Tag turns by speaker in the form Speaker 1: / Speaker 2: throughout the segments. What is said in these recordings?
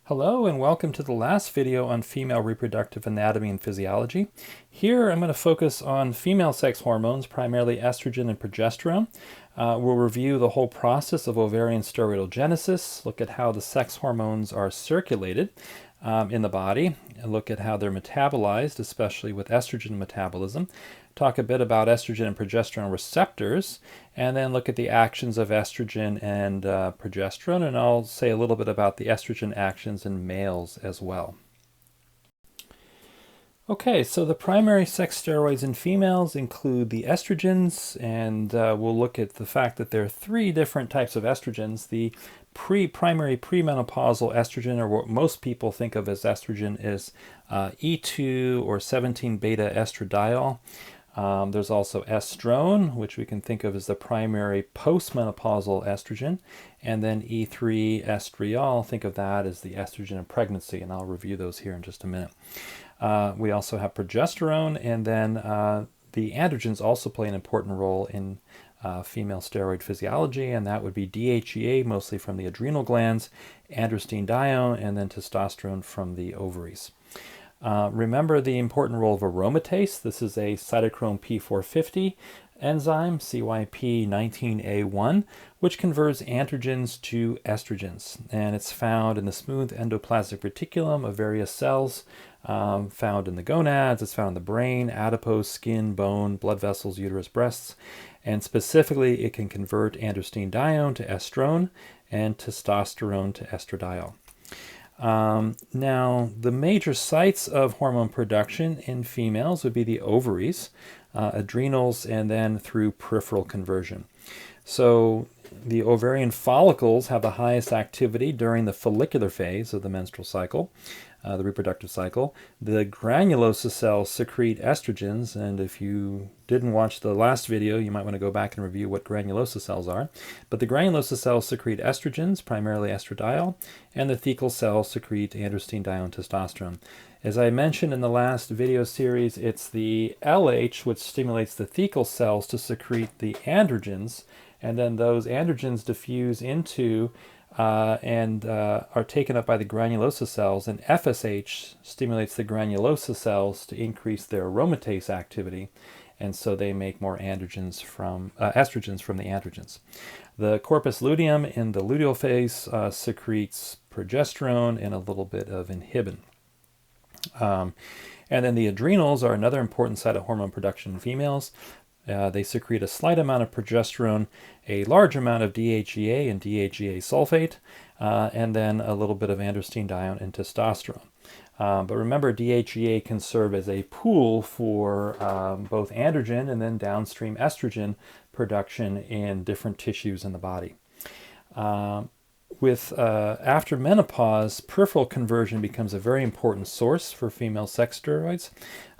Speaker 1: Hello and welcome to the last video on female reproductive anatomy and physiology. Here I'm going to focus on female sex hormones, primarily estrogen and progesterone. We'll review the whole process of ovarian steroidogenesis, look at how the sex hormones are circulated in the body, and look at how they're metabolized, especially with estrogen metabolism. Talk a bit about estrogen and progesterone receptors, and then look at the actions of estrogen and progesterone, and I'll say a little bit about the estrogen actions in males as well. Okay, so the primary sex steroids in females include the estrogens, and we'll look at the fact that there are three different types of estrogens. The primary premenopausal estrogen, or what most people think of as estrogen, is E2 or 17-beta estradiol. There's also estrone, which we can think of as the primary postmenopausal estrogen, and then E3 estriol, think of that as the estrogen in pregnancy, and I'll review those here in just a minute. We also have progesterone, and then the androgens also play an important role in female steroid physiology, and that would be DHEA, mostly from the adrenal glands, androstenedione, and then testosterone from the ovaries. Remember the important role of aromatase. This is a cytochrome P450 enzyme, CYP19A1, which converts androgens to estrogens. And it's found in the smooth endoplasmic reticulum of various cells, found in the gonads, it's found in the brain, adipose, skin, bone, blood vessels, uterus, breasts. And specifically, it can convert androstenedione to estrone and testosterone to estradiol. Now, the major sites of hormone production in females would be the ovaries, adrenals, and then through peripheral conversion. So the ovarian follicles have the highest activity during the follicular phase of the menstrual cycle, the reproductive cycle. The granulosa cells secrete estrogens, and if you didn't watch the last video, you might want to go back and review what granulosa cells are. But the granulosa cells secrete estrogens, primarily estradiol, and the thecal cells secrete androstenedione, testosterone. As I mentioned in the last video series, it's the LH which stimulates the thecal cells to secrete the androgens, and then those androgens diffuse into and are taken up by the granulosa cells, and FSH stimulates the granulosa cells to increase their aromatase activity, and so they make more estrogens from the androgens. The corpus luteum in the luteal phase secretes progesterone and a little bit of inhibin. And then the adrenals are another important site of hormone production in females. They secrete a slight amount of progesterone, a large amount of DHEA and DHEA sulfate, and then a little bit of androstenedione and testosterone. But remember, DHEA can serve as a pool for both androgen and then downstream estrogen production in different tissues in the body. After menopause, peripheral conversion becomes a very important source for female sex steroids,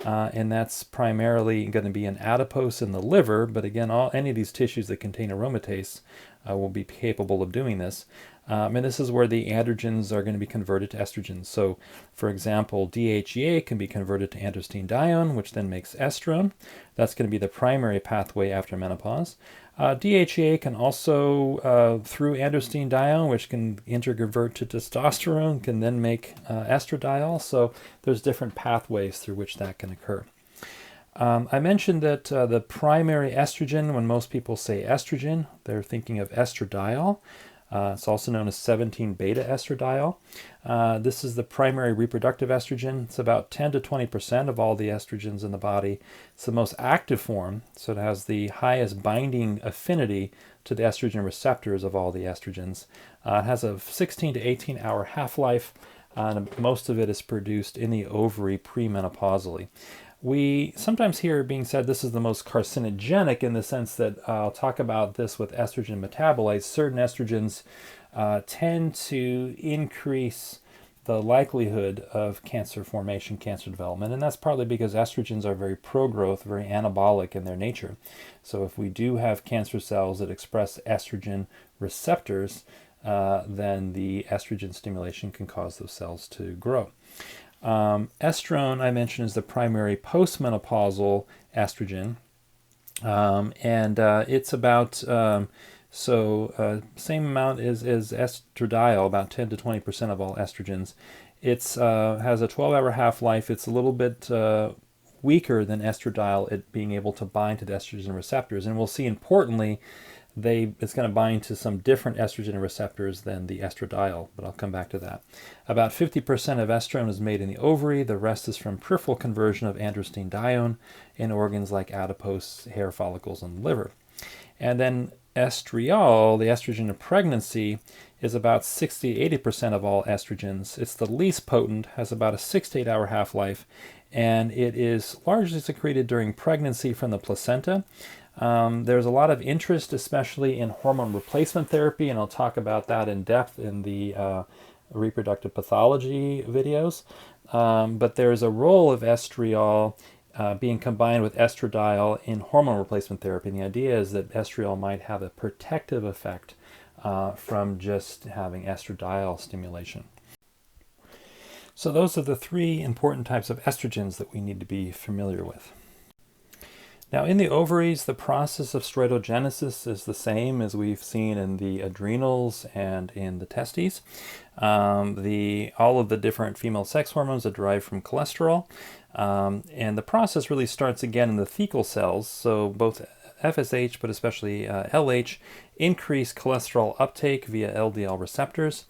Speaker 1: and that's primarily going to be in adipose in the liver, but again, any of these tissues that contain aromatase will be capable of doing this. And this is where the androgens are going to be converted to estrogens. So, for example, DHEA can be converted to androstenedione, which then makes estrone. That's going to be the primary pathway after menopause. DHEA can also, through androstenedione, which can interconvert to testosterone, can then make estradiol. So there's different pathways through which that can occur. I mentioned that the primary estrogen, when most people say estrogen, they're thinking of estradiol. It's also known as 17-beta estradiol. This is the primary reproductive estrogen. It's about 10 to 20% of all the estrogens in the body. It's the most active form, so it has the highest binding affinity to the estrogen receptors of all the estrogens. It has a 16 to 18-hour half-life, and most of it is produced in the ovary premenopausally. We sometimes hear it being said this is the most carcinogenic, in the sense that I'll talk about this with estrogen metabolites. Certain estrogens tend to increase the likelihood of cancer formation, cancer development, and that's partly because estrogens are very pro-growth, very anabolic in their nature. So if we do have cancer cells that express estrogen receptors, then the estrogen stimulation can cause those cells to grow. Estrone, I mentioned, is the primary postmenopausal estrogen, and it's about So same amount as estradiol, about 10 to 20% of all estrogens. It's has a 12-hour half-life. It's a little bit weaker than estradiol at being able to bind to the estrogen receptors. And we'll see, importantly, it's going to bind to some different estrogen receptors than the estradiol, but I'll come back to that. About 50% of estrone is made in the ovary. The rest is from peripheral conversion of androstenedione in organs like adipose, hair follicles, and liver. And then estriol, the estrogen of pregnancy, is about 60-80% of all estrogens. It's the least potent, has about a 6 to 8 hour half-life, and it is largely secreted during pregnancy from the placenta. There's a lot of interest, especially in hormone replacement therapy, and I'll talk about that in depth in the reproductive pathology videos. But there's a role of estriol being combined with estradiol in hormone replacement therapy. And the idea is that estriol might have a protective effect from just having estradiol stimulation. So those are the three important types of estrogens that we need to be familiar with. Now, in the ovaries, the process of steroidogenesis is the same as we've seen in the adrenals and in the testes. All of the different female sex hormones are derived from cholesterol, and the process really starts again in the thecal cells. So both FSH, but especially LH, increase cholesterol uptake via LDL receptors.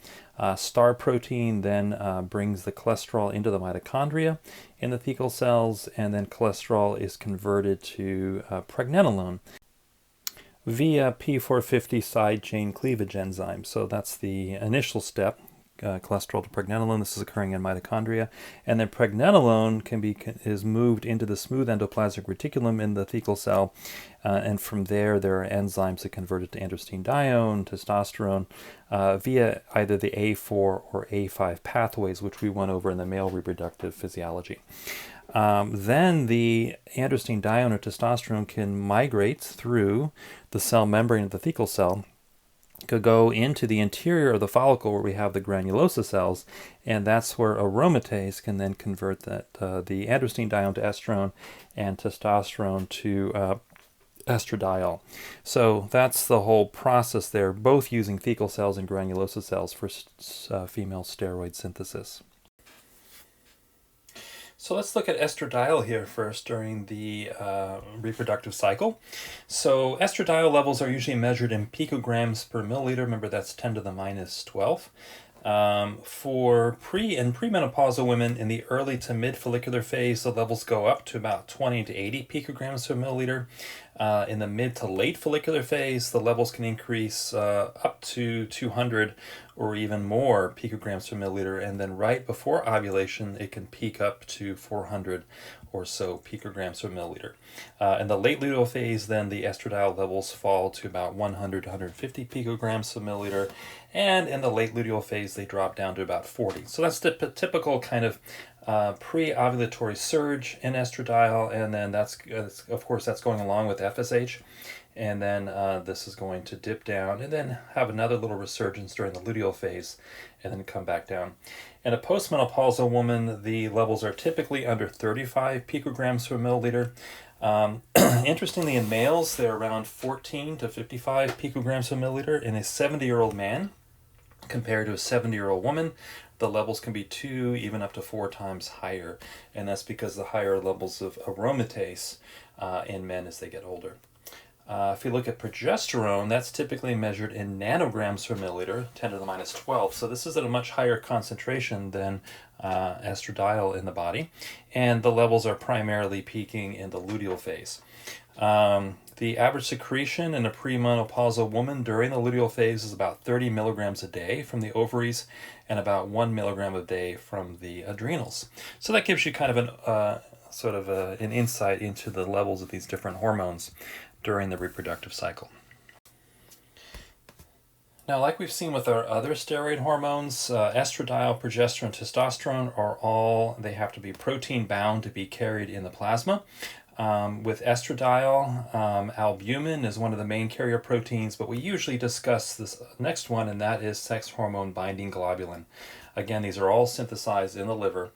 Speaker 1: Star protein then brings the cholesterol into the mitochondria in the thecal cells, and then cholesterol is converted to pregnenolone via P450 side chain cleavage enzyme. So that's the initial step, cholesterol to pregnenolone. This is occurring in mitochondria, and then pregnenolone is moved into the smooth endoplasmic reticulum in the thecal cell, and from there are enzymes that convert it to androstenedione, testosterone, via either the A4 or A5 pathways, which we went over in the male reproductive physiology. Then the androstenedione or testosterone can migrate through the cell membrane of the thecal cell, could go into the interior of the follicle where we have the granulosa cells, and that's where aromatase can then convert the androstenedione to estrone and testosterone to estradiol. So that's the whole process there, both using thecal cells and granulosa cells for female steroid synthesis. So let's look at estradiol here first during the reproductive cycle. So estradiol levels are usually measured in picograms per milliliter. Remember, that's 10 to the minus 12. For premenopausal women in the early to mid follicular phase, the levels go up to about 20 to 80 picograms per milliliter. In the mid to late follicular phase, the levels can increase up to 200 or even more picograms per milliliter, and then right before ovulation, it can peak up to 400 or so picograms per milliliter. In the late luteal phase, then the estradiol levels fall to about 100 to 150 picograms per milliliter, and in the late luteal phase, they drop down to about 40. So that's the typical kind of pre-ovulatory surge in estradiol, and then that's of course that's going along with FSH, and then this is going to dip down and then have another little resurgence during the luteal phase and then come back down. In a postmenopausal woman, the levels are typically under 35 picograms per milliliter. Interestingly, in males, they're around 14 to 55 picograms per milliliter. In a 70-year-old man, compared to a 70-year-old woman, the levels can be 2, even up to 4 times higher, and that's because the higher levels of aromatase in men as they get older. If you look at progesterone, that's typically measured in nanograms per milliliter, 10 to the minus 12. So this is at a much higher concentration than estradiol in the body, and the levels are primarily peaking in the luteal phase. The average secretion in a premenopausal woman during the luteal phase is about 30 milligrams a day from the ovaries and about 1 milligram a day from the adrenals. So that gives you kind of an insight into the levels of these different hormones during the reproductive cycle. Now, like we've seen with our other steroid hormones, estradiol, progesterone, testosterone they have to be protein bound to be carried in the plasma. With estradiol, albumin is one of the main carrier proteins, but we usually discuss this next one, and that is sex hormone binding globulin. Again, these are all synthesized in the liver.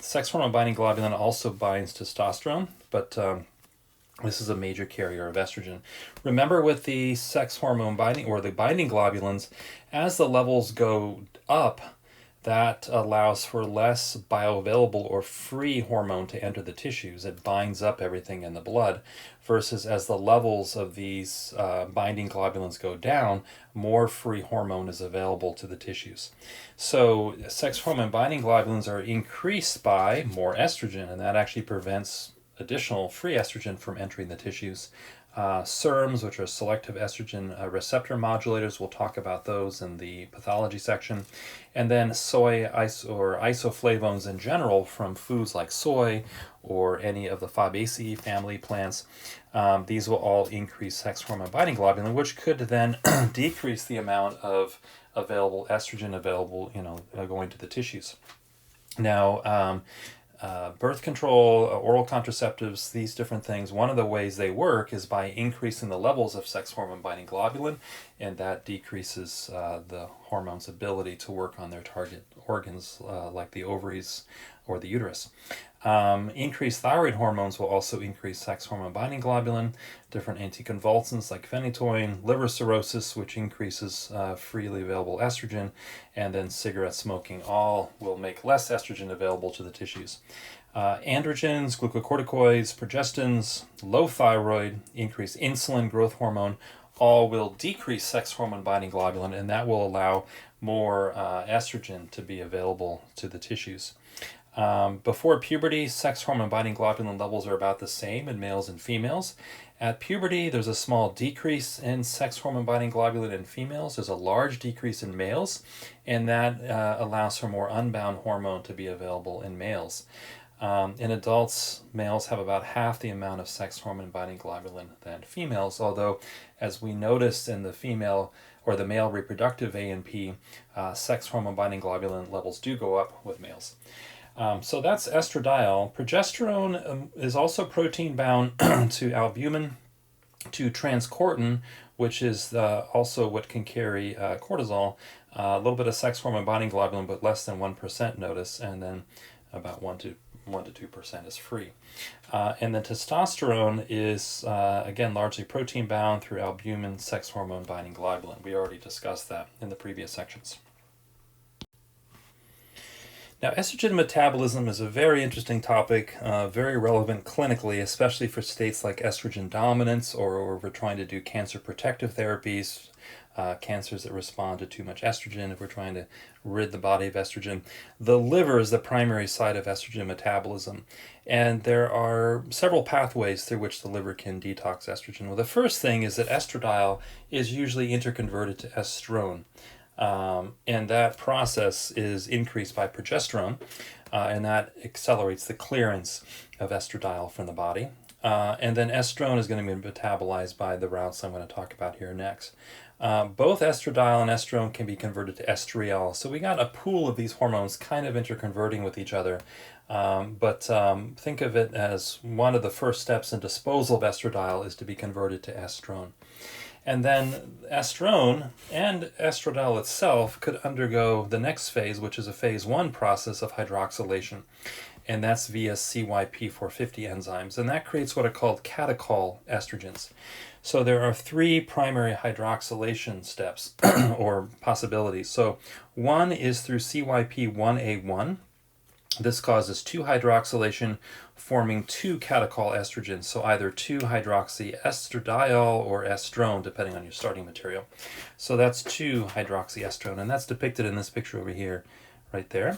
Speaker 1: Sex hormone binding globulin also binds testosterone, but This is a major carrier of estrogen. Remember, with the sex hormone binding, or the binding globulins, as the levels go up, that allows for less bioavailable or free hormone to enter the tissues. It binds up everything in the blood, versus as the levels of these binding globulins go down, more free hormone is available to the tissues. So sex hormone binding globulins are increased by more estrogen, and that actually prevents additional free estrogen from entering the tissues. SERMs, which are selective estrogen receptor modulators, we'll talk about those in the pathology section. And then soy or isoflavones in general from foods like soy or any of the Fabaceae family plants. These will all increase sex hormone binding globulin, which could then decrease the amount of available estrogen available, going to the tissues. Now, birth control, oral contraceptives, these different things, one of the ways they work is by increasing the levels of sex hormone binding globulin, and that decreases the hormone's ability to work on their target organs like the ovaries or the uterus. Increased thyroid hormones will also increase sex hormone binding globulin. Different anticonvulsants like phenytoin, liver cirrhosis, which increases freely available estrogen, and then cigarette smoking, all will make less estrogen available to the tissues. Androgens, glucocorticoids, progestins, low thyroid, increased insulin, growth hormone, all will decrease sex hormone binding globulin, and that will allow more estrogen to be available to the tissues. Before puberty, sex hormone binding globulin levels are about the same in males and females. At puberty, there's a small decrease in sex hormone binding globulin in females. There's a large decrease in males, and that allows for more unbound hormone to be available in males. In adults, males have about half the amount of sex hormone binding globulin than females, although, as we noticed in the female or the male reproductive A&P, sex hormone binding globulin levels do go up with males. So that's estradiol. Progesterone is also protein bound to albumin, to transcortin, which is also what can carry cortisol. A little bit of sex hormone binding globulin, but less than 1% notice, and then about 1 to 2% is free. And then testosterone is, again, largely protein bound through albumin, sex hormone binding globulin. We already discussed that in the previous sections. Now, estrogen metabolism is a very interesting topic, very relevant clinically, especially for states like estrogen dominance, or if we're trying to do cancer protective therapies, cancers that respond to too much estrogen, if we're trying to rid the body of estrogen. The liver is the primary site of estrogen metabolism, and there are several pathways through which the liver can detox estrogen. Well, the first thing is that estradiol is usually interconverted to estrone. And that process is increased by progesterone, and that accelerates the clearance of estradiol from the body. And then estrone is going to be metabolized by the routes I'm going to talk about here next. Both estradiol and estrone can be converted to estriol. So we got a pool of these hormones kind of interconverting with each other. But think of it as one of the first steps in disposal of estradiol is to be converted to estrone. And then estrone and estradiol itself could undergo the next phase, which is a phase 1 process of hydroxylation. And that's via CYP450 enzymes. And that creates what are called catechol estrogens. So there are 3 primary hydroxylation steps or possibilities. So one is through CYP1A1. This causes 2-hydroxylation, forming 2 catechol estrogens, so either 2-hydroxyestradiol or estrone, depending on your starting material. So that's 2-hydroxyestrone, and that's depicted in this picture over here, right there.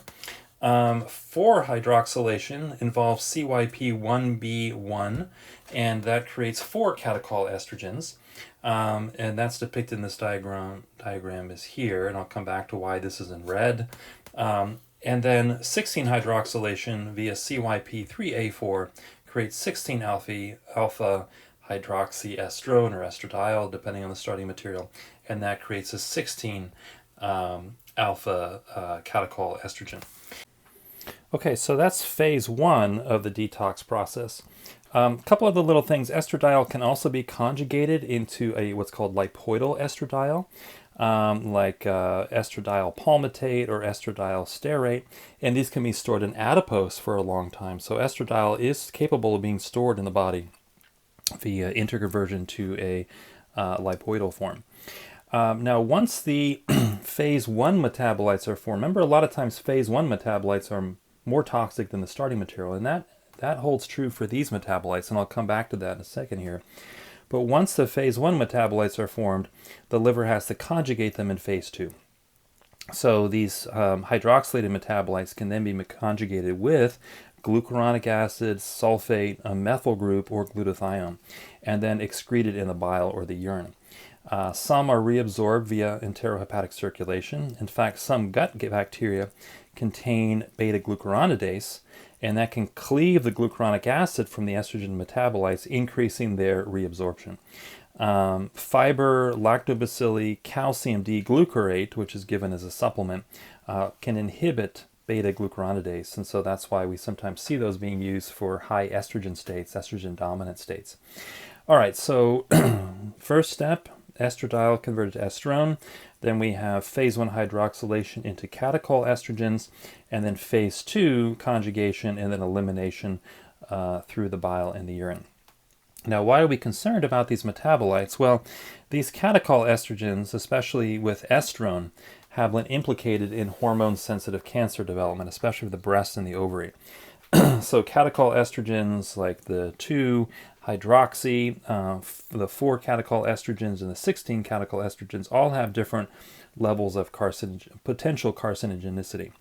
Speaker 1: 4-hydroxylation involves CYP1B1, and that creates 4 catechol estrogens. And that's depicted in this diagram is here, and I'll come back to why this is in red. And then 16-hydroxylation via CYP3A4 creates 16-alpha hydroxyestrone or estradiol, depending on the starting material, and that creates a 16-alpha catechol estrogen. Okay, so that's phase 1 of the detox process. A couple of the little things. Estradiol can also be conjugated into what's called lipoidal estradiol. Like estradiol palmitate or estradiol stearate, and these can be stored in adipose for a long time. So estradiol is capable of being stored in the body. via interconversion to a lipoidal form. Now, once the phase 1 metabolites are formed, remember a lot of times phase 1 metabolites are more toxic than the starting material, and that holds true for these metabolites, and I'll come back to that in a second here. But once the phase 1 metabolites are formed, the liver has to conjugate them in phase 2. So these hydroxylated metabolites can then be conjugated with glucuronic acid, sulfate, a methyl group, or glutathione, and then excreted in the bile or the urine. Some are reabsorbed via enterohepatic circulation. In fact, some gut bacteria contain beta-glucuronidase, and that can cleave the glucuronic acid from the estrogen metabolites, increasing their reabsorption. Fiber, lactobacilli, calcium D-glucarate, which is given as a supplement, can inhibit beta-glucuronidase, and so that's why we sometimes see those being used for high estrogen states, estrogen dominant states. All right, so first step, estradiol converted to estrone. Then we have phase 1 hydroxylation into catechol estrogens, and then phase 2 conjugation and then elimination through the bile and the urine. Now, why are we concerned about these metabolites? Well, these catechol estrogens, especially with estrone, have been implicated in hormone-sensitive cancer development, especially with the breast and the ovary. So catechol estrogens like the 2-hydroxy, the 4 catechol estrogens, and the 16 catechol estrogens all have different levels of potential carcinogenicity.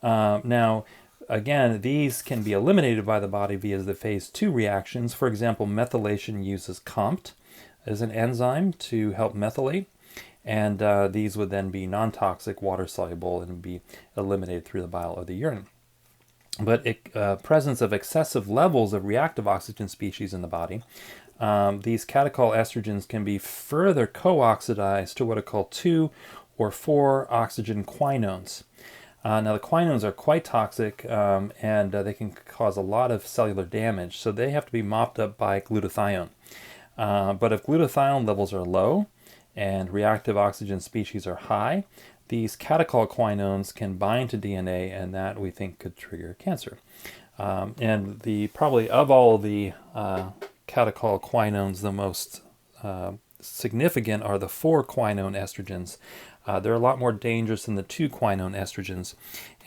Speaker 1: Now, again, these can be eliminated by the body via the phase 2 reactions. For example, methylation uses COMT as an enzyme to help methylate, and these would then be non-toxic, water-soluble, and be eliminated through the bile or the urine. But presence of excessive levels of reactive oxygen species in the body, these catechol estrogens can be further co-oxidized to what are called 2 or 4 oxygen quinones. Now, the quinones are quite toxic, and they can cause a lot of cellular damage, so they have to be mopped up by glutathione. But if glutathione levels are low and reactive oxygen species are high, these catechol quinones can bind to DNA, and that we think could trigger cancer. And probably of all the catechol quinones, the most significant are the 4 quinone estrogens. They're a lot more dangerous than the 2 quinone estrogens,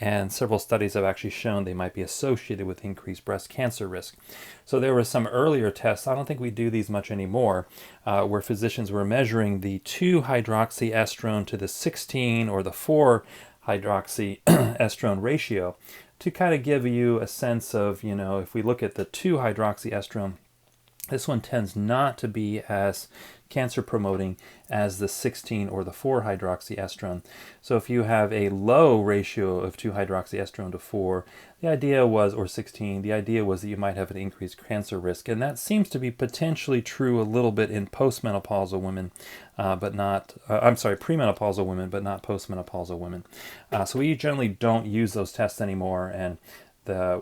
Speaker 1: and several studies have actually shown they might be associated with increased breast cancer risk. So there were some earlier tests, I don't think we do these much anymore, where physicians were measuring the 2-hydroxyestrone to the 16 or the 4-hydroxyestrone ratio to kind of give you a sense of, if we look at the 2-hydroxyestrone, this one tends not to be as cancer promoting as the 16 or the 4-hydroxyestrone. So if you have a low ratio of 2-hydroxyestrone to 4, the idea was, or 16, the idea was that you might have an increased cancer risk. And that seems to be potentially true a little bit in postmenopausal women, premenopausal women, but not postmenopausal women. So we generally don't use those tests anymore, and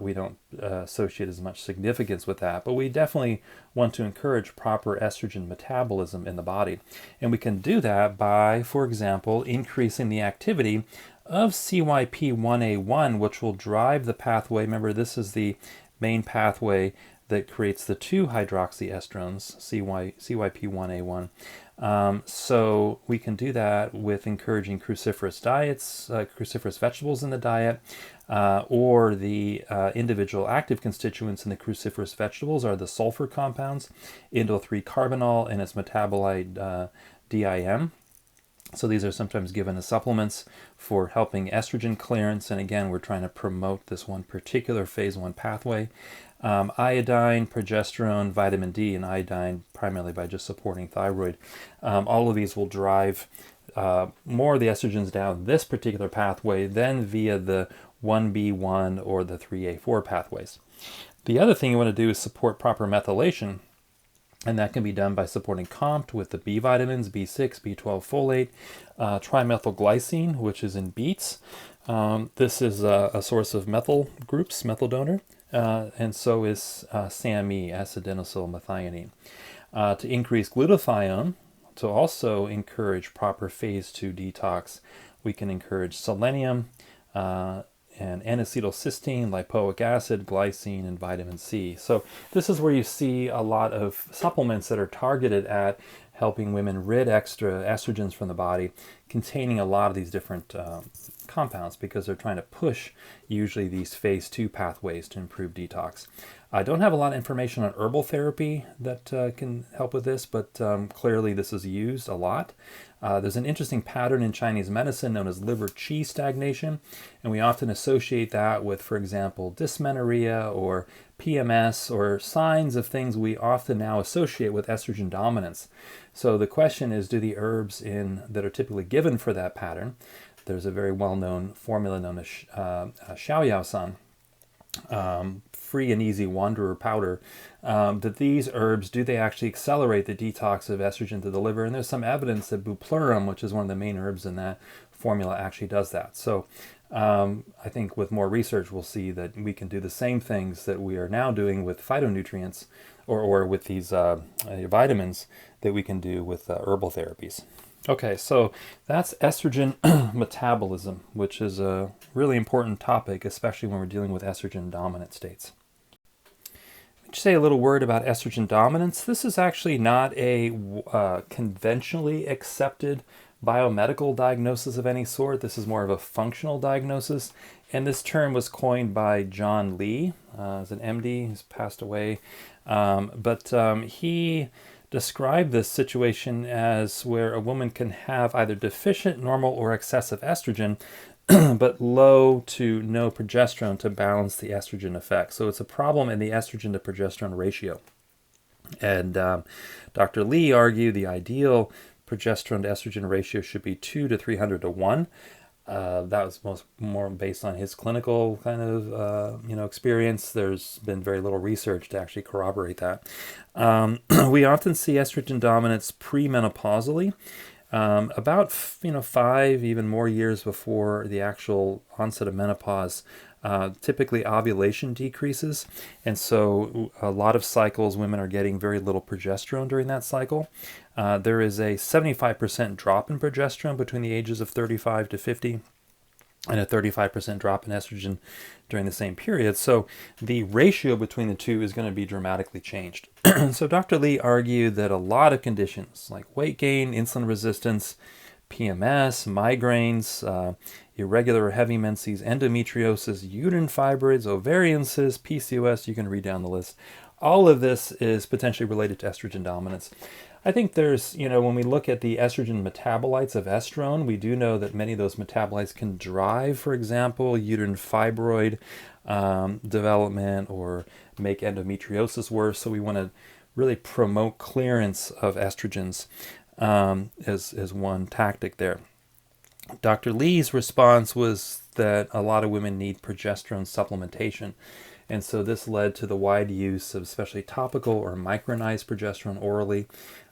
Speaker 1: we don't associate as much significance with that, but we definitely want to encourage proper estrogen metabolism in the body. And we can do that by, for example, increasing the activity of CYP1A1, which will drive the pathway. Remember, this is the main pathway that creates the 2-hydroxyestrones, CYP1A1. So we can do that with encouraging cruciferous diets, cruciferous vegetables in the diet, or the individual active constituents in the cruciferous vegetables are the sulfur compounds, indole-3-carbinol, and its metabolite DIM. So these are sometimes given as supplements for helping estrogen clearance, and again, we're trying to promote this one particular phase 1 pathway. Iodine, progesterone, vitamin D, and iodine primarily by just supporting thyroid. All of these will drive more of the estrogens down this particular pathway than via the 1B1 or the 3A4 pathways. The other thing you want to do is support proper methylation, and that can be done by supporting COMT with the B vitamins, B6, B12, folate, trimethylglycine, which is in beets. This is a source of methyl groups, methyl donor, and so is SAMe, acetinosyl methionine. To increase glutathione, to also encourage proper phase 2 detox, we can encourage selenium, and N-acetylcysteine, lipoic acid, glycine, and vitamin C. So this is where you see a lot of supplements that are targeted at helping women rid extra estrogens from the body, containing a lot of these different compounds, because they're trying to push usually these phase 2 pathways to improve detox. I don't have a lot of information on herbal therapy that can help with this, but clearly this is used a lot. There's an interesting pattern in Chinese medicine known as liver qi stagnation, and we often associate that with, for example, dysmenorrhea or PMS, or signs of things we often now associate with estrogen dominance. So the question is, do the herbs that are typically given for that pattern, there's a very well-known formula known as Xiaoyao-san, free and easy wanderer powder, that these herbs, do they actually accelerate the detox of estrogen to the liver? And there's some evidence that bupleurum, which is one of the main herbs in that formula, actually does that. So I think with more research, we'll see that we can do the same things that we are now doing with phytonutrients or with these vitamins that we can do with herbal therapies. Okay, so that's estrogen metabolism, which is a really important topic, especially when we're dealing with estrogen dominant states. Let me say a little word about estrogen dominance. This is actually not a conventionally accepted biomedical diagnosis of any sort. This is more of a functional diagnosis, and this term was coined by John Lee, as an MD who's passed away, but he describe this situation as where a woman can have either deficient, normal, or excessive estrogen, but low to no progesterone to balance the estrogen effect. So it's a problem in the estrogen to progesterone ratio. And Dr. Lee argued the ideal progesterone to estrogen ratio should be 2 to 300 to 1. That was more based on his clinical kind of experience. There's been very little research to actually corroborate that. We often see estrogen dominance premenopausally, about 5 even more years before the actual onset of menopause. Typically ovulation decreases, and so a lot of cycles women are getting very little progesterone during that cycle. There is a 75% drop in progesterone between the ages of 35 to 50, and a 35% drop in estrogen during the same period. So the ratio between the two is going to be dramatically changed. So Dr. Lee argued that a lot of conditions like weight gain, insulin resistance, PMS, migraines, irregular or heavy menses, endometriosis, uterine fibroids, ovarian cysts, PCOS, you can read down the list. All of this is potentially related to estrogen dominance. I think there's, when we look at the estrogen metabolites of estrone, we do know that many of those metabolites can drive, for example, uterine fibroid development or make endometriosis worse. So we want to really promote clearance of estrogens as one tactic there. Dr. Lee's response was that a lot of women need progesterone supplementation. And so this led to the wide use of especially topical or micronized progesterone orally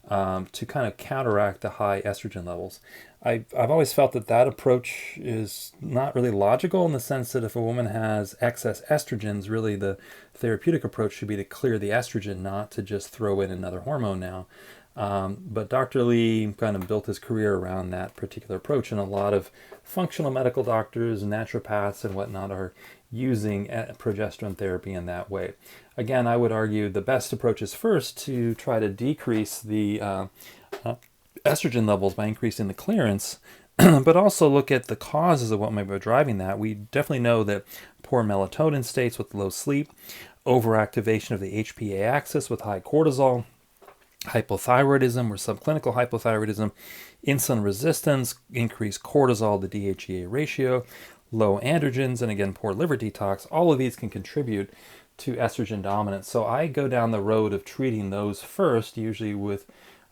Speaker 1: to kind of counteract the high estrogen levels. I've always felt that approach is not really logical, in the sense that if a woman has excess estrogens, really the therapeutic approach should be to clear the estrogen, not to just throw in another hormone now. But Dr. Lee kind of built his career around that particular approach, and a lot of functional medical doctors, naturopaths, and whatnot are using progesterone therapy in that way. Again, I would argue the best approach is first to try to decrease the estrogen levels by increasing the clearance, but also look at the causes of what might be driving that. We definitely know that poor melatonin states with low sleep, overactivation of the HPA axis with high cortisol, hypothyroidism or subclinical hypothyroidism, insulin resistance, increased cortisol to DHEA ratio, low androgens, and again, poor liver detox. All of these can contribute to estrogen dominance. So I go down the road of treating those first, usually with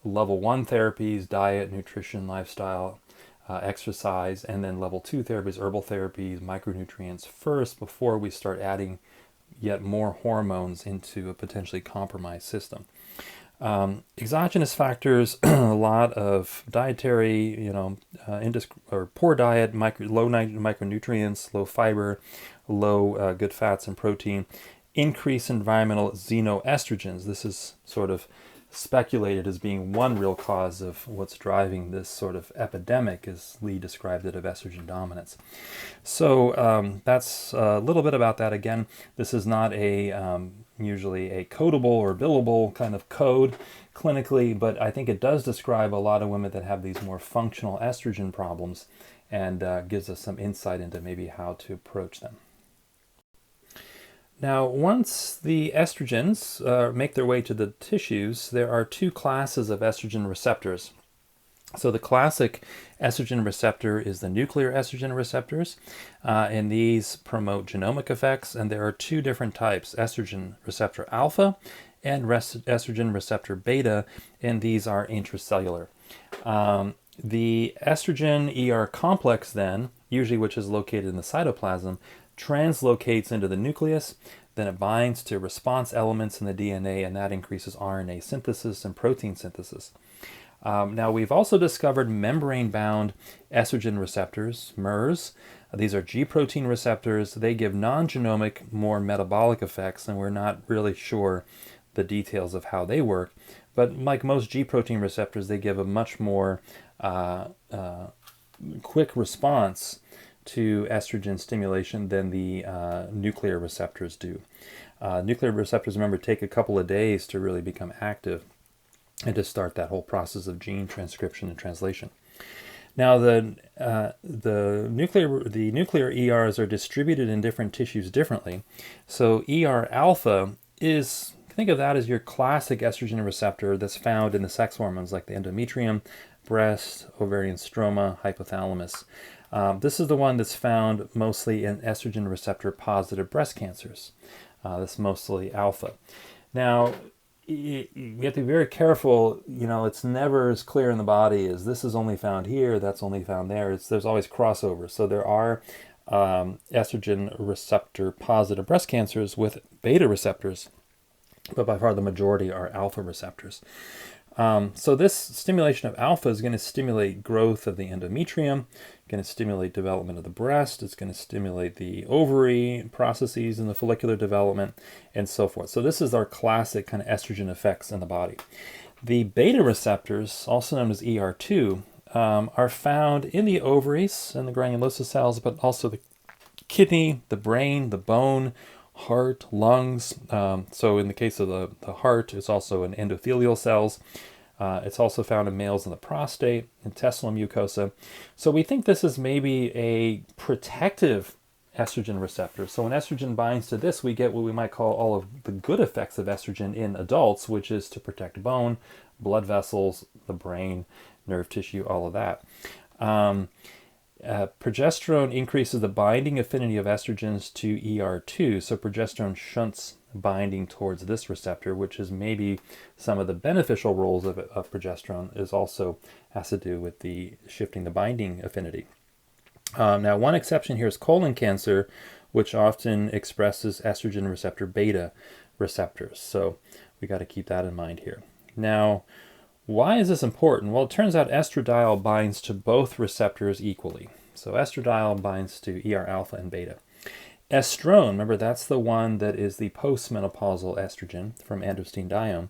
Speaker 1: level 1 therapies, diet, nutrition, lifestyle, exercise, and then level 2 therapies, herbal therapies, micronutrients first, before we start adding yet more hormones into a potentially compromised system. Exogenous factors, a lot of dietary, or poor diet, low micronutrients, low fiber, low good fats and protein, increased environmental xenoestrogens. This is sort of speculated as being one real cause of what's driving this sort of epidemic, as Lee described it, of estrogen dominance. So that's a little bit about that. Again, this is not usually a codable or billable kind of code clinically, but I think it does describe a lot of women that have these more functional estrogen problems, and gives us some insight into maybe how to approach them. Now, once the estrogens make their way to the tissues, there are two classes of estrogen receptors. So the classic estrogen receptor is the nuclear estrogen receptors, and these promote genomic effects, and there are two different types, estrogen receptor alpha and estrogen receptor beta, and these are intracellular. The estrogen ER complex then, usually which is located in the cytoplasm, translocates into the nucleus, then it binds to response elements in the DNA, and that increases RNA synthesis and protein synthesis. Now, we've also discovered membrane-bound estrogen receptors, MERS. These are G protein receptors. They give non-genomic, more metabolic effects, and we're not really sure the details of how they work. But like most G protein receptors, they give a much more quick response to estrogen stimulation than the nuclear receptors do. Nuclear receptors, remember, take a couple of days to really become active and to start that whole process of gene transcription and translation. Now, the nuclear ERs are distributed in different tissues differently. So ER alpha is, think of that as your classic estrogen receptor that's found in the sex hormones like the endometrium, breast, ovarian stroma, hypothalamus. This is the one that's found mostly in estrogen receptor positive breast cancers. That's mostly alpha. Now, you have to be very careful. It's never as clear in the body as this is only found here, that's only found there. There's always crossover. So there are estrogen receptor positive breast cancers with beta receptors, but by far the majority are alpha receptors. So this stimulation of alpha is going to stimulate growth of the endometrium, going to stimulate development of the breast, it's going to stimulate the ovary processes and the follicular development, and so forth. So this is our classic kind of estrogen effects in the body. The beta receptors, also known as ER2, are found in the ovaries and the granulosa cells, but also the kidney, the brain, the bone, heart, lungs. So in the case of the heart, it's also in endothelial cells. It's also found in males in the prostate, intestinal mucosa. So we think this is maybe a protective estrogen receptor. So when estrogen binds to this, we get what we might call all of the good effects of estrogen in adults, which is to protect bone, blood vessels, the brain, nerve tissue, all of that. Progesterone increases the binding affinity of estrogens to ER2, so progesterone shunts binding towards this receptor, which is maybe some of the beneficial roles of progesterone is also has to do with the shifting the binding affinity. Now, one exception here is colon cancer, which often expresses estrogen receptor beta receptors, so we got to keep that in mind here. Now, why is this important? Well, it turns out estradiol binds to both receptors equally. So estradiol binds to ER alpha and beta. Estrone, remember that's the one that is the postmenopausal estrogen from androstenedione,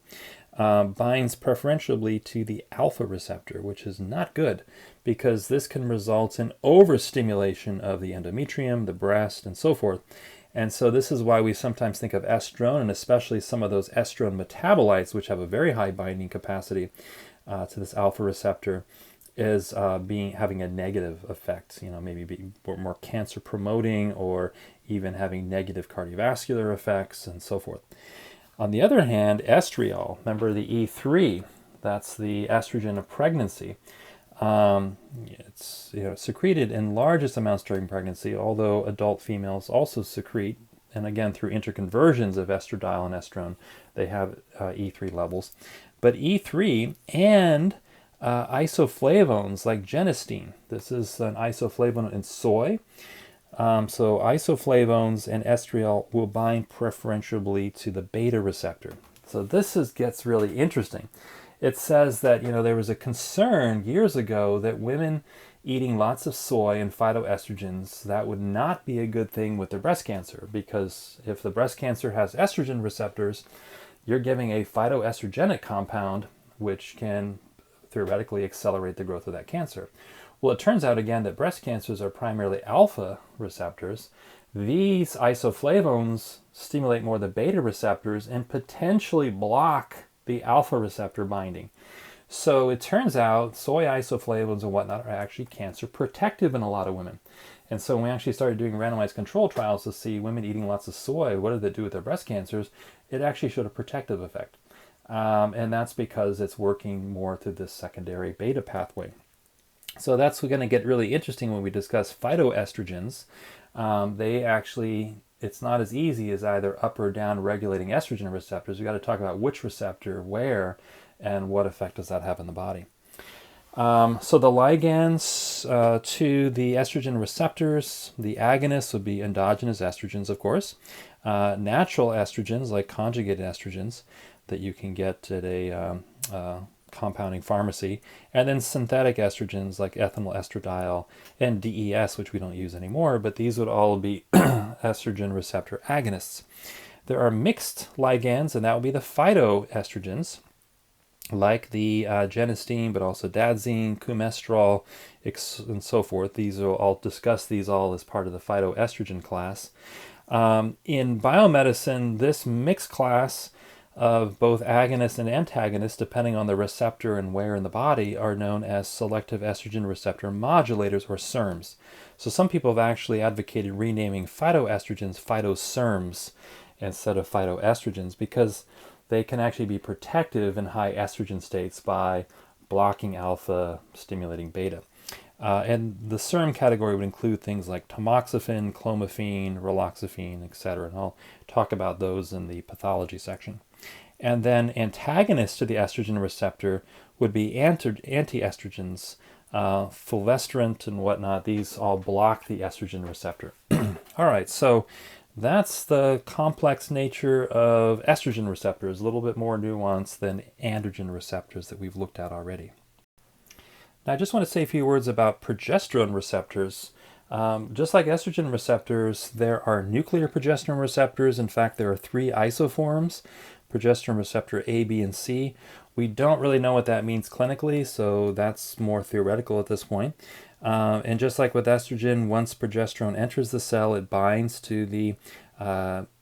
Speaker 1: binds preferentially to the alpha receptor, which is not good because this can result in overstimulation of the endometrium, the breast, and so forth. And so this is why we sometimes think of estrone, and especially some of those estrone metabolites, which have a very high binding capacity to this alpha receptor, is having a negative effect, maybe being more cancer promoting or even having negative cardiovascular effects and so forth. On the other hand, estriol, remember the E3, that's the estrogen of pregnancy. It's secreted in largest amounts during pregnancy, although adult females also secrete, and again through interconversions of estradiol and estrone, they have E3 levels. But E3 and isoflavones like genistein, this is an isoflavone in soy. So isoflavones and estriol will bind preferentially to the beta receptor. So this gets really interesting. It says that there was a concern years ago that women eating lots of soy and phytoestrogens, that would not be a good thing with their breast cancer, because if the breast cancer has estrogen receptors, you're giving a phytoestrogenic compound, which can theoretically accelerate the growth of that cancer. Well, it turns out again that breast cancers are primarily alpha receptors. These isoflavones stimulate more the beta receptors and potentially block the alpha receptor binding. So it turns out soy isoflavones and whatnot are actually cancer protective in a lot of women. And so when we actually started doing randomized control trials to see women eating lots of soy, what did it do with their breast cancers, it actually showed a protective effect. And that's because it's working more through this secondary beta pathway. So that's going to get really interesting when we discuss phytoestrogens. They actually, it's not as easy as either up or down regulating estrogen receptors. We've got to talk about which receptor, where, and what effect does that have in the body. So the ligands to the estrogen receptors, the agonists would be endogenous estrogens, of course. Natural estrogens, like conjugated estrogens, that you can get at a compounding pharmacy, and then synthetic estrogens like ethinyl estradiol and DES, which we don't use anymore, but these would all be estrogen receptor agonists. There are mixed ligands, and that would be the phytoestrogens, like the genistein, but also dadzine, cumestrol, and so forth. These will all discuss these all as part of the phytoestrogen class. In biomedicine, this mixed class of both agonists and antagonists, depending on the receptor and where in the body, are known as selective estrogen receptor modulators, or SERMs. So some people have actually advocated renaming phytoestrogens phytoSERMs instead of phytoestrogens, because they can actually be protective in high estrogen states by blocking alpha, stimulating beta. And the SERM category would include things like tamoxifen, clomiphene, raloxifene, etc. And I'll talk about those in the pathology section. And then antagonists to the estrogen receptor would be anti-estrogens, fulvestrant and whatnot. These all block the estrogen receptor. All right, so that's the complex nature of estrogen receptors, a little bit more nuanced than androgen receptors that we've looked at already. Now, I just want to say a few words about progesterone receptors. Just like estrogen receptors, there are nuclear progesterone receptors. In fact, there are 3 isoforms, progesterone receptor A, B, and C. We don't really know what that means clinically, so that's more theoretical at this point. And just like with estrogen, once progesterone enters the cell, it binds to the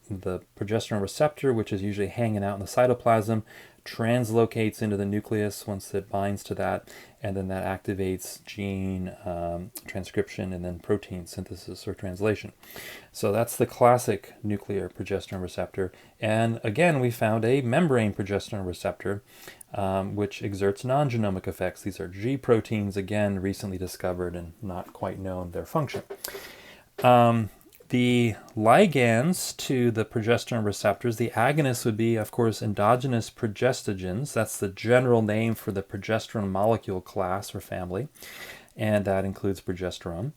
Speaker 1: progesterone receptor, which is usually hanging out in the cytoplasm, translocates into the nucleus once it binds to that, and then that activates gene transcription and then protein synthesis or translation. So that's the classic nuclear progesterone receptor. And again, we found a membrane progesterone receptor, which exerts non-genomic effects. These are G proteins, again, recently discovered and not quite known their function. The ligands to the progesterone receptors, the agonists would be, of course, endogenous progestogens. That's the general name for the progesterone molecule class or family, and that includes progesterone.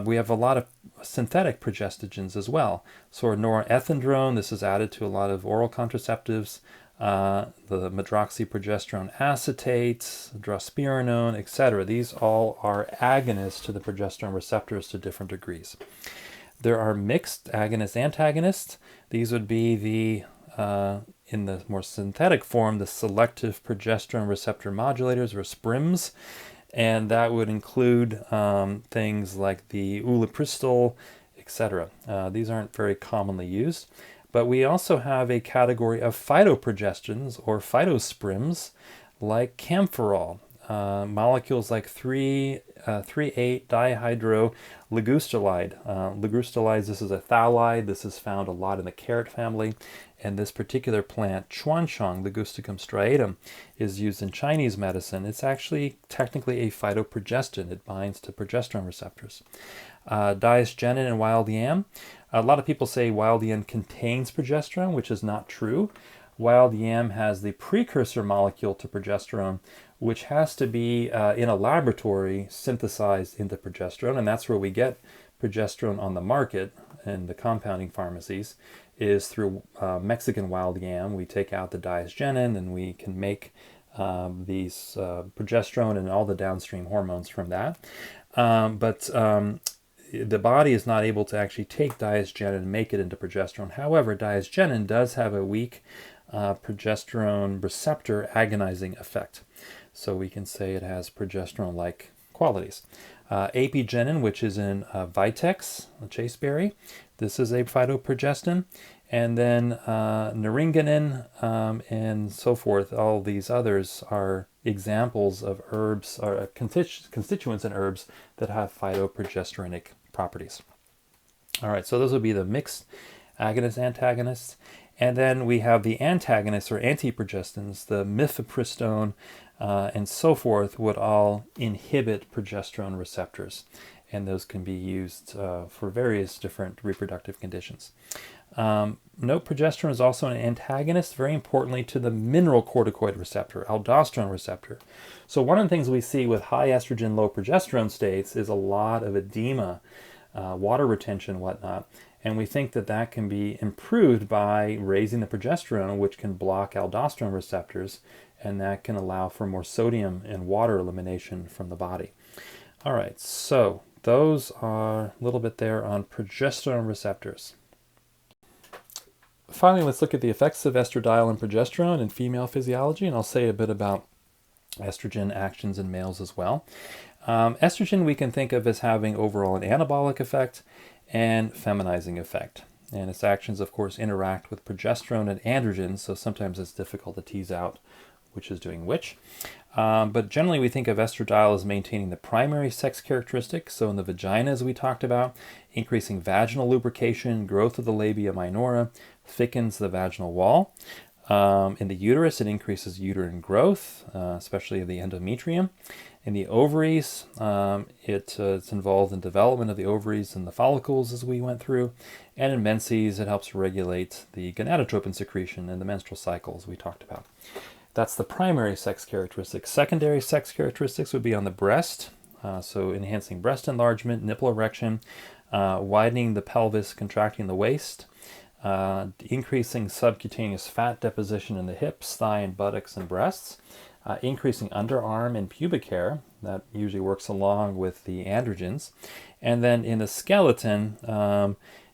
Speaker 1: We have a lot of synthetic progestogens as well. So norethindrone, this is added to a lot of oral contraceptives. The medroxyprogesterone acetate, drospirenone, etc. These all are agonists to the progesterone receptors to different degrees. There are mixed agonist-antagonists. These would be the, in the more synthetic form, the selective progesterone receptor modulators, or SPRIMs, and that would include things like the ulipristal, etc. These aren't very commonly used. But we also have a category of phytoprogestogens, or phytosprims, like camphorol. Molecules like 3,8-dihydroligustolide. Ligustolides, this is a phthalide. This is found a lot in the carrot family. And this particular plant, chuanchong, Ligusticum striatum, is used in Chinese medicine. It's actually technically a phytoprogestin. It binds to progesterone receptors. Diasgenin and wild yam. A lot of people say wild yam contains progesterone, which is not true. Wild yam has the precursor molecule to progesterone, which has to be in a laboratory synthesized into progesterone, and that's where we get progesterone on the market in the compounding pharmacies, is through Mexican wild yam. We take out the diasgenin and we can make these progesterone and all the downstream hormones from that. But the body is not able to actually take diasgenin and make it into progesterone. However, diasgenin does have a weak progesterone receptor agonizing effect. So we can say it has progesterone-like qualities. Apigenin, which is in Vitex, the chasteberry, this is a phytoprogestin. And then naringenin and so forth, all these others are examples of herbs, or constituents in herbs that have phytoprogesteronic properties. All right, so those would be the mixed agonist-antagonists. And then we have the antagonists or antiprogestins, the mifepristone and so forth, would all inhibit progesterone receptors. And those can be used for various different reproductive conditions. Note progesterone is also an antagonist, very importantly, to the mineralocorticoid receptor, aldosterone receptor. So one of the things we see with high estrogen, low progesterone states is a lot of edema, water retention, whatnot. And we think that that can be improved by raising the progesterone, which can block aldosterone receptors, and that can allow for more sodium and water elimination from the body. All right, so those are a little bit there on progesterone receptors. Finally, let's look at the effects of estradiol and progesterone in female physiology, and I'll say a bit about estrogen actions in males as well. Estrogen we can think of as having overall an anabolic effect and feminizing effect. And its actions, of course, interact with progesterone and androgens, so sometimes it's difficult to tease out which is doing which. But generally we think of estradiol as maintaining the primary sex characteristic, so in the vagina, as we talked about, increasing vaginal lubrication, growth of the labia minora, thickens the vaginal wall. In the uterus, it increases uterine growth, especially of the endometrium. In the ovaries, it's involved in development of the ovaries and the follicles, as we went through. And in menses, it helps regulate the gonadotropin secretion in the menstrual cycle, as we talked about. That's the primary sex characteristics. Secondary sex characteristics would be on the breast, so enhancing breast enlargement, nipple erection, widening the pelvis, contracting the waist, increasing subcutaneous fat deposition in the hips, thigh and buttocks and breasts, increasing underarm and pubic hair. That usually works along with the androgens. And then in the skeleton,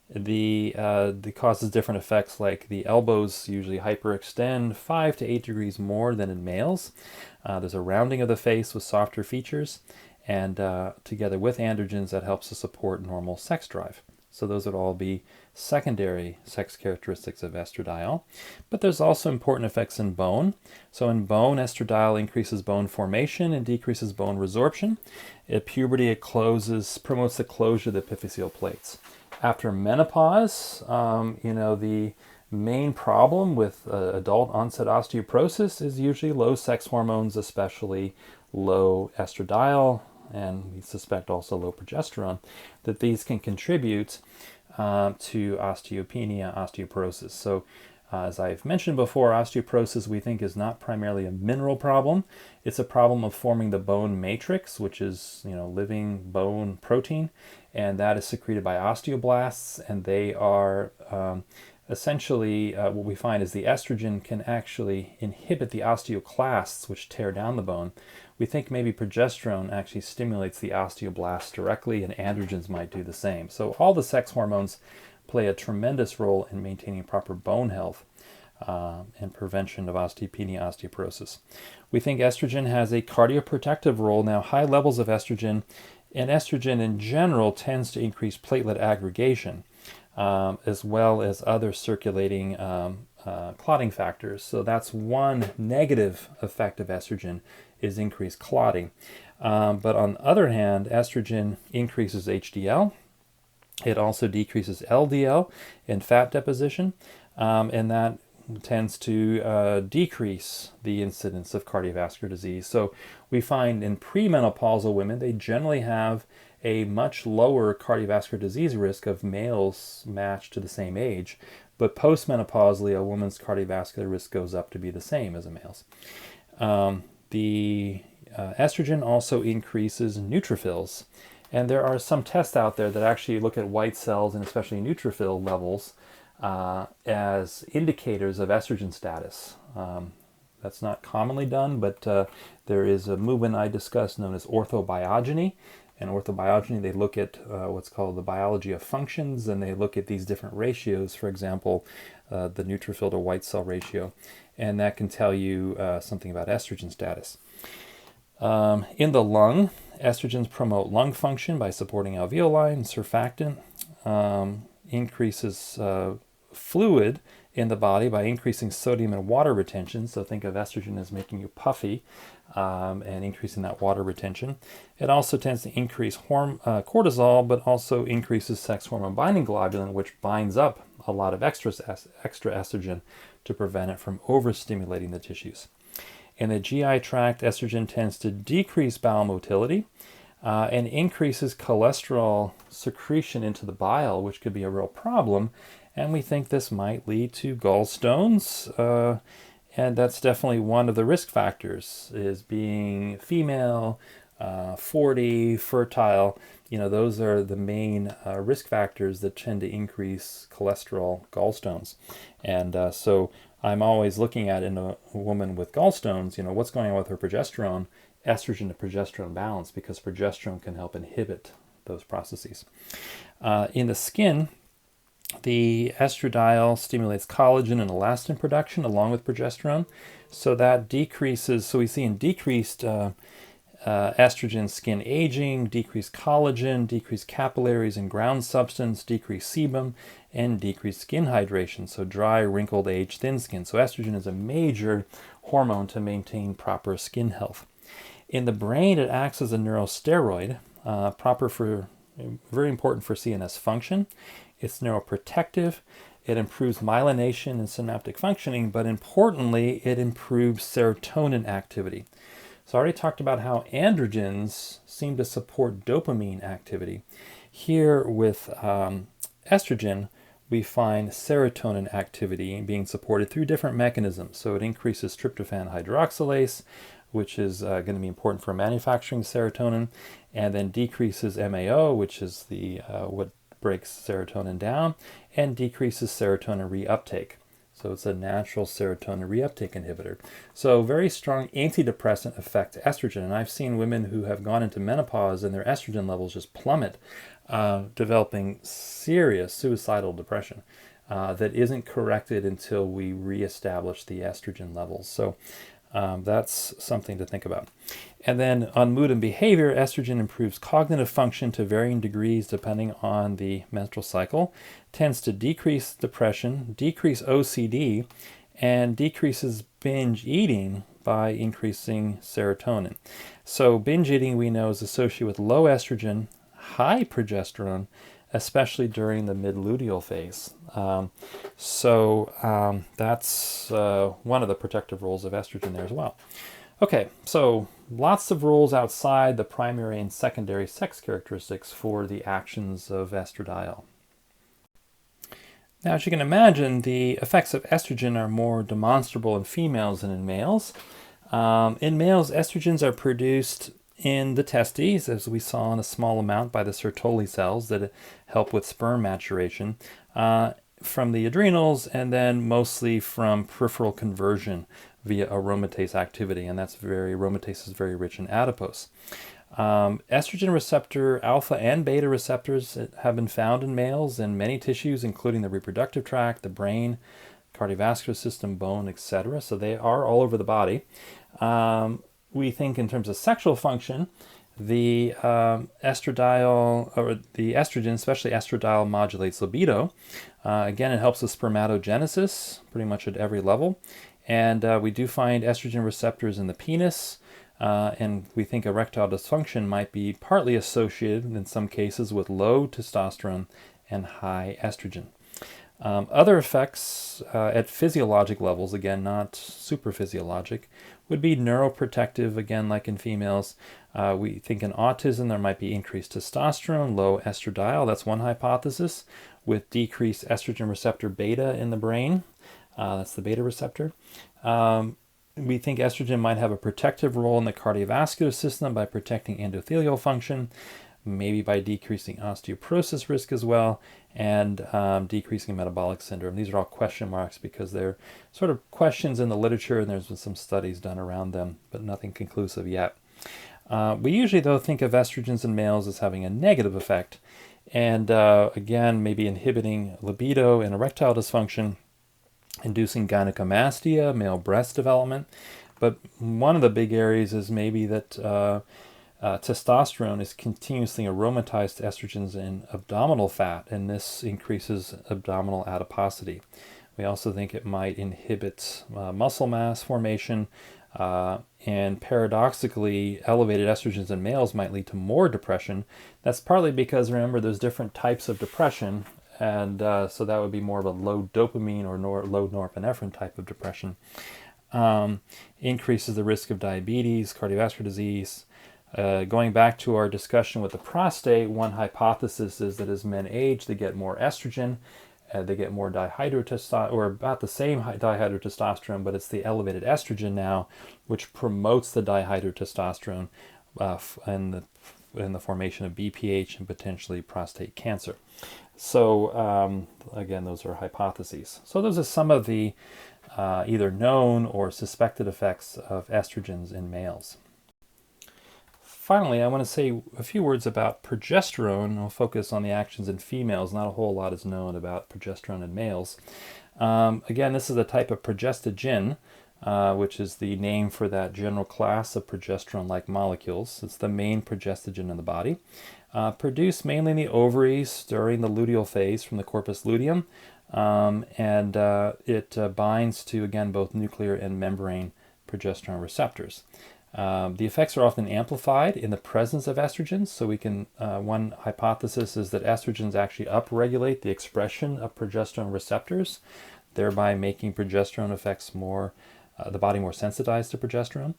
Speaker 1: the causes different effects, like the elbows usually hyperextend 5 to 8 degrees more than in males. There's a rounding of the face with softer features, and together with androgens, that helps to support normal sex drive. So those would all be secondary sex characteristics of estradiol. But there's also important effects in bone. So in bone, estradiol increases bone formation and decreases bone resorption. At puberty, it promotes the closure of the epiphyseal plates. After menopause, the main problem with adult onset osteoporosis is usually low sex hormones, especially low estradiol, and we suspect also low progesterone, that these can contribute to osteopenia, osteoporosis. So as I've mentioned before, osteoporosis we think is not primarily a mineral problem. It's a problem of forming the bone matrix, which is living bone protein, and that is secreted by osteoblasts, and they are essentially what we find is the estrogen can actually inhibit the osteoclasts, which tear down the bone. We think maybe progesterone actually stimulates the osteoblasts directly, and androgens might do the same. So all the sex hormones play a tremendous role in maintaining proper bone health and prevention of osteopenia, osteoporosis. We think estrogen has a cardioprotective role. Now, high levels of estrogen, and estrogen in general, tends to increase platelet aggregation, as well as other circulating clotting factors. So that's one negative effect of estrogen, is increased clotting. But on the other hand, estrogen increases HDL. It also decreases LDL and fat deposition, and that tends to decrease the incidence of cardiovascular disease. So we find in premenopausal women, they generally have a much lower cardiovascular disease risk of males matched to the same age, but postmenopausally, a woman's cardiovascular risk goes up to be the same as a male's. The estrogen also increases neutrophils, and there are some tests out there that actually look at white cells and especially neutrophil levels as indicators of estrogen status. That's not commonly done, but there is a movement I discussed known as orthobiogeny and orthobiogeny, they look at what's called the biology of functions, and they look at these different ratios, for example, the neutrophil to white cell ratio, and that can tell you something about estrogen status. In the lung, estrogens promote lung function by supporting alveoli and surfactant, increases fluid in the body by increasing sodium and water retention. So think of estrogen as making you puffy and increasing that water retention. It also tends to increase cortisol, but also increases sex hormone binding globulin, which binds up a lot of extra estrogen to prevent it from overstimulating the tissues. In the GI tract, estrogen tends to decrease bowel motility and increases cholesterol secretion into the bile, which could be a real problem. And we think this might lead to gallstones. And that's definitely one of the risk factors, is being female, 40, fertile. You know, those are the main risk factors that tend to increase cholesterol, gallstones. And so I'm always looking at in a woman with gallstones, you know, what's going on with her progesterone, estrogen to progesterone balance, because progesterone can help inhibit those processes. In the skin, the estradiol stimulates collagen and elastin production along with progesterone. So that decreases, so we see in decreased estrogen skin aging, decreased collagen, decreased capillaries and ground substance, decreased sebum, and decreased skin hydration, so dry, wrinkled, aged, thin skin. So estrogen is a major hormone to maintain proper skin health. In the brain, it acts as a neurosteroid, very important for CNS function. It's neuroprotective. It improves myelination and synaptic functioning, but importantly, it improves serotonin activity. So I already talked about how androgens seem to support dopamine activity. Here with estrogen, we find serotonin activity being supported through different mechanisms. So it increases tryptophan hydroxylase, which is going to be important for manufacturing serotonin, and then decreases MAO, which is the what breaks serotonin down, and decreases serotonin reuptake. So it's a natural serotonin reuptake inhibitor. So very strong antidepressant effect to estrogen. And I've seen women who have gone into menopause and their estrogen levels just plummet, developing serious suicidal depression that isn't corrected until we reestablish the estrogen levels. So that's something to think about. And then on mood and behavior, estrogen improves cognitive function to varying degrees depending on the menstrual cycle, tends to decrease depression, decrease OCD, and decreases binge eating by increasing serotonin. So binge eating, we know, is associated with low estrogen, high progesterone, especially during the mid-luteal phase. That's one of the protective roles of estrogen there as well. Okay, so lots of roles outside the primary and secondary sex characteristics for the actions of estradiol. Now, as you can imagine, the effects of estrogen are more demonstrable in females than in males. In males, estrogens are produced in the testes, as we saw in a small amount by the Sertoli cells that help with sperm maturation, from the adrenals, and then mostly from peripheral conversion via aromatase activity, and aromatase is very rich in adipose. Estrogen receptor alpha and beta receptors have been found in males in many tissues, including the reproductive tract, the brain, cardiovascular system, bone, etc. So they are all over the body. We think in terms of sexual function, the estradiol, or the estrogen, especially estradiol, modulates libido. Again, it helps with spermatogenesis pretty much at every level. And we do find estrogen receptors in the penis, and we think erectile dysfunction might be partly associated in some cases with low testosterone and high estrogen. Other effects at physiologic levels, again, not super physiologic, would be neuroprotective, again, like in females. We think in autism there might be increased testosterone, low estradiol, that's one hypothesis, with decreased estrogen receptor beta in the brain. That's the beta receptor. We think estrogen might have a protective role in the cardiovascular system by protecting endothelial function, maybe by decreasing osteoporosis risk as well, and decreasing metabolic syndrome. These are all question marks because they're sort of questions in the literature, and there's been some studies done around them, but nothing conclusive yet. We usually, though, think of estrogens in males as having a negative effect, and again, maybe inhibiting libido and erectile dysfunction, inducing gynecomastia, male breast development. But one of the big areas is maybe that testosterone is continuously aromatized to estrogens in abdominal fat, and this increases abdominal adiposity. We also think it might inhibit muscle mass formation, and paradoxically, elevated estrogens in males might lead to more depression. That's partly because, remember, there's different types of depression, and so that would be more of a low dopamine or low norepinephrine type of depression. Increases the risk of diabetes, cardiovascular disease. Going back to our discussion with the prostate, one hypothesis is that as men age, they get more estrogen, they get more dihydrotestosterone, or about the same dihydrotestosterone, but it's the elevated estrogen now, which promotes the dihydrotestosterone in the formation of BPH and potentially prostate cancer. So again, those are hypotheses. So those are some of the either known or suspected effects of estrogens in males. Finally, I want to say a few words about progesterone. I'll focus on the actions in females. Not a whole lot is known about progesterone in males. Again, this is a type of progestogen, which is the name for that general class of progesterone-like molecules. It's the main progestogen in the body. Produced mainly in the ovaries during the luteal phase from the corpus luteum, and it binds to, again, both nuclear and membrane progesterone receptors. The effects are often amplified in the presence of estrogens, so we can, one hypothesis is that estrogens actually upregulate the expression of progesterone receptors, thereby making progesterone effects more, the body more sensitized to progesterone.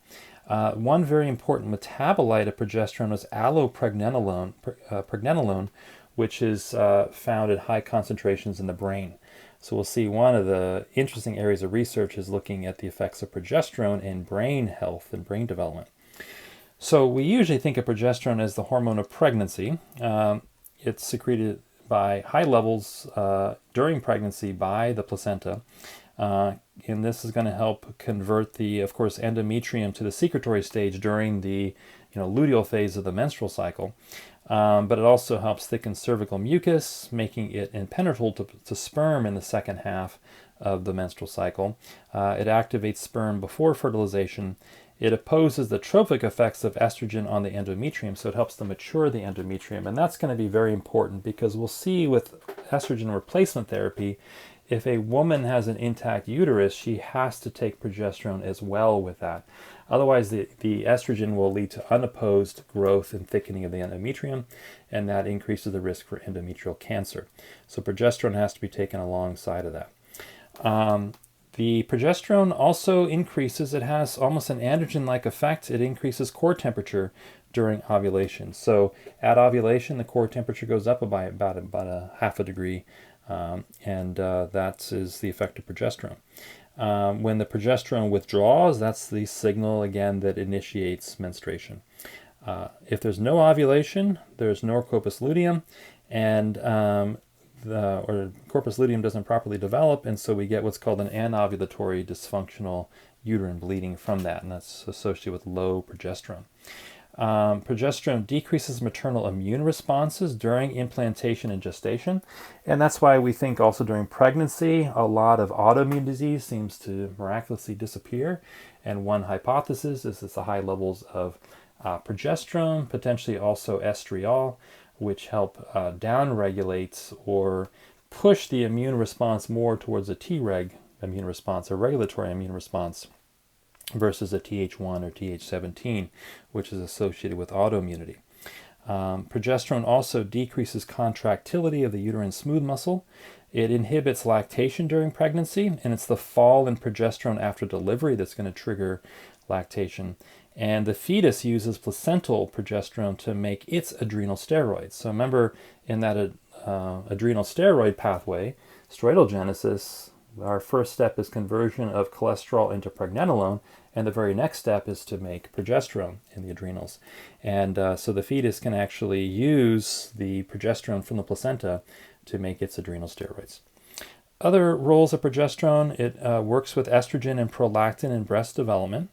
Speaker 1: One very important metabolite of progesterone is allopregnenolone, which is found at high concentrations in the brain. So we'll see one of the interesting areas of research is looking at the effects of progesterone in brain health and brain development. So we usually think of progesterone as the hormone of pregnancy. It's secreted by high levels during pregnancy by the placenta. And this is going to help convert the, of course, endometrium to the secretory stage during the luteal phase of the menstrual cycle. But it also helps thicken cervical mucus, making it impenetrable to sperm in the second half of the menstrual cycle. It activates sperm before fertilization. It opposes the trophic effects of estrogen on the endometrium, so it helps to mature the endometrium. And that's going to be very important because we'll see with estrogen replacement therapy, if a woman has an intact uterus, she has to take progesterone as well with that. Otherwise, the estrogen will lead to unopposed growth and thickening of the endometrium, and that increases the risk for endometrial cancer. So progesterone has to be taken alongside of that. The progesterone also increases, it has almost an androgen-like effect. It increases core temperature during ovulation. So at ovulation, the core temperature goes up by about a half a degree, and that is the effect of progesterone. When the progesterone withdraws, that's the signal, again, that initiates menstruation. If there's no ovulation, there's no corpus luteum, and or corpus luteum doesn't properly develop, and so we get what's called an anovulatory dysfunctional uterine bleeding from that, and that's associated with low progesterone. Progesterone decreases maternal immune responses during implantation and gestation, and that's why we think also during pregnancy a lot of autoimmune disease seems to miraculously disappear. And one hypothesis is it's the high levels of progesterone, potentially also estriol, which help downregulate or push the immune response more towards a Treg immune response, a regulatory immune response, versus a Th1 or Th17, which is associated with autoimmunity. Progesterone also decreases contractility of the uterine smooth muscle. It inhibits lactation during pregnancy, and it's the fall in progesterone after delivery that's going to trigger lactation. And the fetus uses placental progesterone to make its adrenal steroids. So remember, in that adrenal steroid pathway, steroidogenesis, our first step is conversion of cholesterol into pregnenolone, and the very next step is to make progesterone in the adrenals. And so the fetus can actually use the progesterone from the placenta to make its adrenal steroids. Other roles of progesterone, it works with estrogen and prolactin in breast development.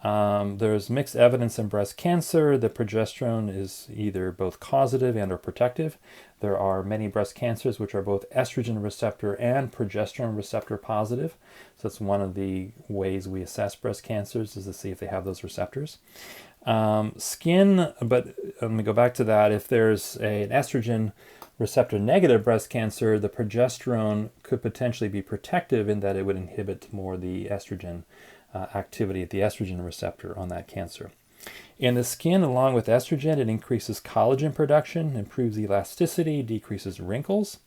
Speaker 1: There's mixed evidence in breast cancer that progesterone is either both causative and or protective. There are many breast cancers which are both estrogen receptor and progesterone receptor positive. So that's one of the ways we assess breast cancers, is to see if they have those receptors. Skin, but let me go back to that. If there's an estrogen receptor negative breast cancer, the progesterone could potentially be protective in that it would inhibit more the estrogen activity at the estrogen receptor on that cancer. In the skin, along with estrogen, it increases collagen production, improves elasticity, decreases wrinkles.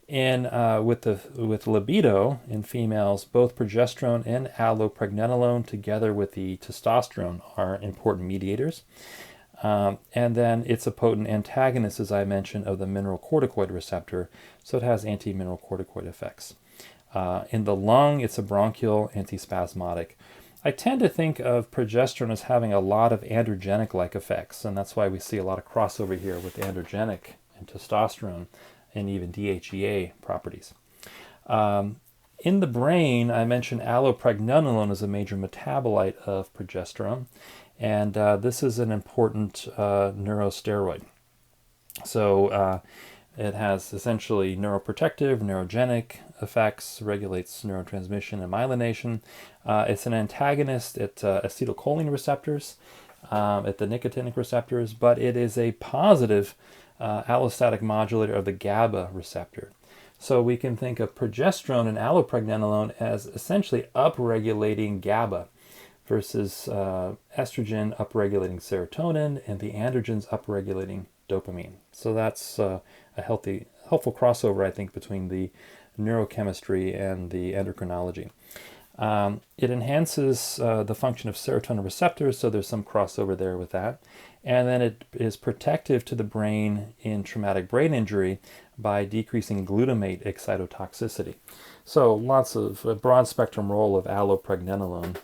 Speaker 1: And with libido in females, both progesterone and allopregnanolone together with the testosterone are important mediators. And then it's a potent antagonist, as I mentioned, of the mineralocorticoid receptor, so it has anti-mineralocorticoid effects. In the lung, it's a bronchial antispasmodic. I tend to think of progesterone as having a lot of androgenic-like effects, and that's why we see a lot of crossover here with androgenic and testosterone and even DHEA properties. In the brain, I mentioned allopregnanolone is a major metabolite of progesterone, and this is an important neurosteroid. So it has essentially neuroprotective, neurogenic effects, regulates neurotransmission and myelination. It's an antagonist at acetylcholine receptors, at the nicotinic receptors, but it is a positive allostatic modulator of the GABA receptor. So we can think of progesterone and allopregnanolone as essentially upregulating GABA versus estrogen upregulating serotonin and the androgens upregulating dopamine. So that's a helpful crossover, I think, between the neurochemistry and the endocrinology. It enhances the function of serotonin receptors, so there's some crossover there with that. And then it is protective to the brain in traumatic brain injury by decreasing glutamate excitotoxicity. So lots of a broad spectrum role of allopregnanolone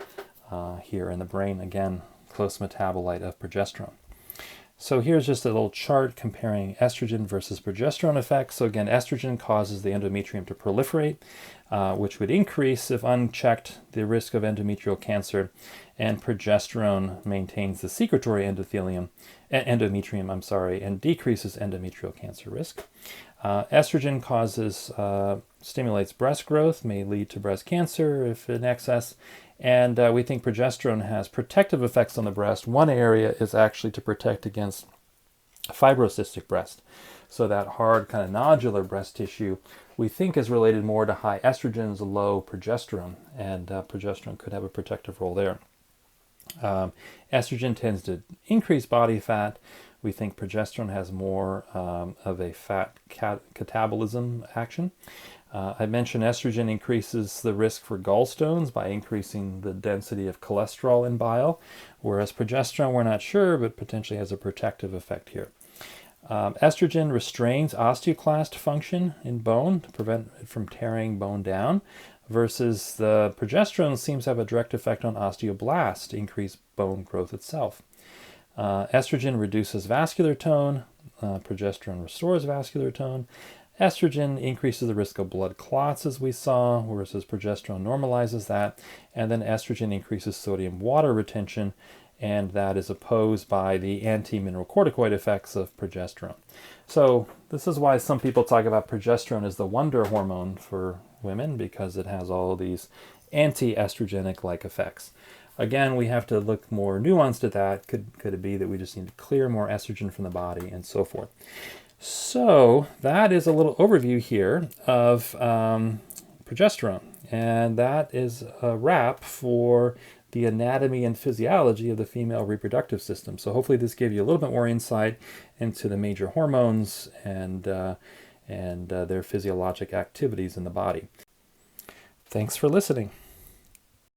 Speaker 1: here in the brain. Again, close metabolite of progesterone. So here's just a little chart comparing estrogen versus progesterone effects. So again, estrogen causes the endometrium to proliferate, which would increase, if unchecked, the risk of endometrial cancer, and progesterone maintains the secretory endometrium, and decreases endometrial cancer risk. Estrogen stimulates breast growth, may lead to breast cancer if in excess, and we think progesterone has protective effects on the breast. One area is actually to protect against fibrocystic breast. So that hard kind of nodular breast tissue we think is related more to high estrogens, low progesterone, and progesterone could have a protective role there. Estrogen tends to increase body fat. We think progesterone has more of a fat catabolism action. I mentioned estrogen increases the risk for gallstones by increasing the density of cholesterol in bile, whereas progesterone, we're not sure, but potentially has a protective effect here. Estrogen restrains osteoclast function in bone to prevent it from tearing bone down, versus the progesterone seems to have a direct effect on osteoblast, to increase bone growth itself. Estrogen reduces vascular tone, progesterone restores vascular tone. Estrogen increases the risk of blood clots, as we saw, whereas progesterone normalizes that. And then estrogen increases sodium water retention, and that is opposed by the anti-mineralocorticoid effects of progesterone. So this is why some people talk about progesterone as the wonder hormone for women, because it has all these anti-estrogenic-like effects. Again, we have to look more nuanced at that. Could it be that we just need to clear more estrogen from the body and so forth? So that is a little overview here of progesterone. And that is a wrap for the anatomy and physiology of the female reproductive system. So hopefully this gave you a little bit more insight into the major hormones and their physiologic activities in the body. Thanks for listening.